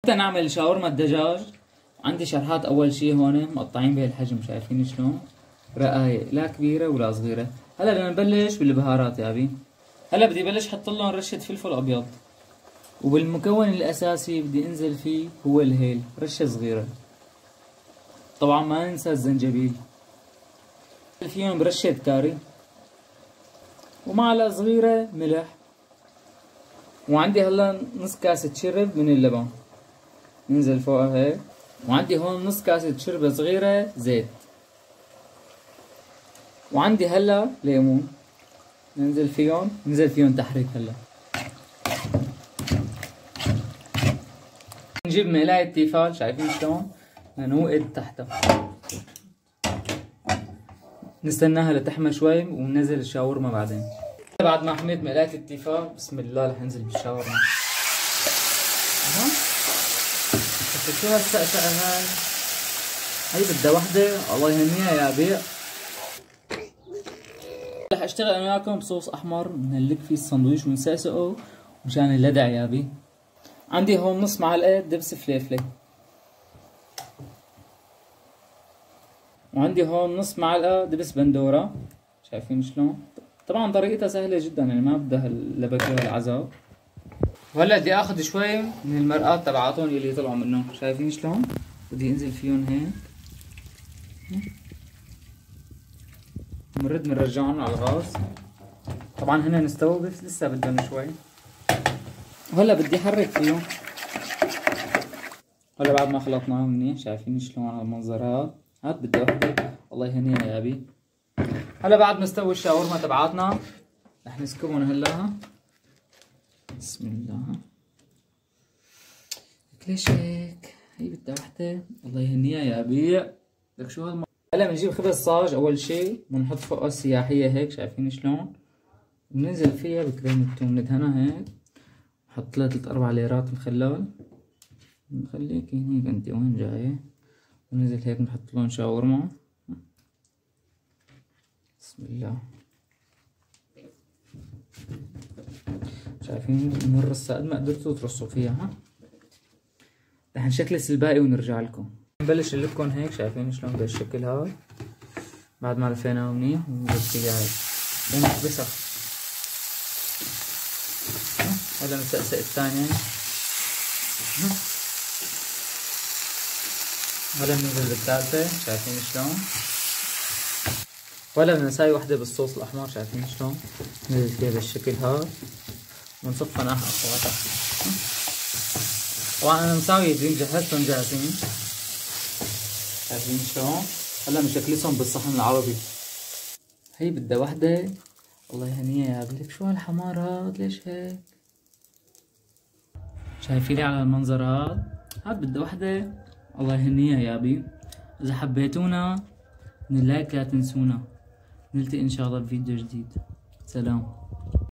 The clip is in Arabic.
حتى نعمل شاورما الدجاج عندي شرحات. اول شي هون مقطعين بهالحجم، شايفين شلون؟ رقايق، لا كبيره ولا صغيره. هلا بدنا نبلش بالبهارات يا ابي. هلا بدي بلش احط لهم رشه فلفل ابيض، وبالمكون الاساسي بدي انزل فيه هو الهيل، رشه صغيره. طبعا ما ننسى الزنجبيل، فيهم برشه كاري، ومعلقه صغيره ملح. وعندي هلا نص كاسه شرب من اللبن ننزل فوقها هيك. وعندي هون نص كاسه شربة صغيره زيت. وعندي هلا ليمون ننزل فيهم تحريك. هلا نجيب مقلاية تيفال، شايفين شلون؟ نوقد تحتها، نستناها لتحمى شوي وننزل الشاورما بعدين. بعد ما حميت مقلاية التيفال، بسم الله رح انزل بالشاورما. شو هالسقسقة هاي بدها وحدة الله يهنيها يا بيع. رح اشتغل انا وياكم بصوص احمر نهلك فيه السندويش ونسقسقه مشان اللدع يا بي. عندي هون نص معلقة دبس فليفلة، وعندي هون نص معلقة دبس بندورة، شايفين شلون؟ طبعا طريقتها سهلة جدا، يعني ما بدها اللبكة والعذاب. وهلا بدي اخذ شوي من المرقات تبعاتهم اللي طلعوا منهم، شايفين شلون؟ بدي انزل فيهم هيك، بنرجعهم على الغاز. طبعا هن استووا بس لسه بدهم شوي. وهلا بدي احرك فيهم. هلا بعد ما خلطناهم منيح، شايفين شلون على المنظرات؟ هات بدي وحده الله يهنيها يا ابي. هلا بعد ما استوى الشاورما تبعاتنا رح نسكبهم هلا. بسم الله. ليش هيك؟ هي بدها وحده الله يهنيها يا ابي. لك شو هلا بنجيب خبز صاج. اول شي بنحط فوقه السياحيه هيك، شايفين شلون؟ بننزل فيها بكريمة الثوم، ندهنها هيك، نحط لها 3-4 ليرات مخلل، نخليك هنيك انت وين جاية، وننزل هيك نحط لهم شاورما. بسم الله. شايفين نرصها قد ما قدرتوا ترصوا فيها. ها رح نشكلس الباقي ونرجع لكم. نبلش نلفكم هيك، شايفين شلون بهالشكل هذا. بعد ما لفيناه منيح بنزل فيها هيك ونحبسها. هلا نسقسق الثانية. هلا بننزل بالثالثة، شايفين شلون؟ وهلا بدنا نساوي وحدة بالصوص الأحمر، شايفين شلون؟ ننزل فيها بالشكل هذا ونصفى ناحية أخواتها. طبعا أنا مساوي هدول جهزتهم جاهزين، شايفين شلون؟ هلا بنشكلسهم بالصحن العربي. هي بدها وحدة الله يهنيها يا بلك. شو هالحمار هاد؟ ليش هيك؟ شايفيني على المنظر هاد بدها وحدة الله يهنيها يا بي. إذا حبيتونا من اللايك لا تنسونا. نلتقي إن شاء الله بفيديو جديد. سلام.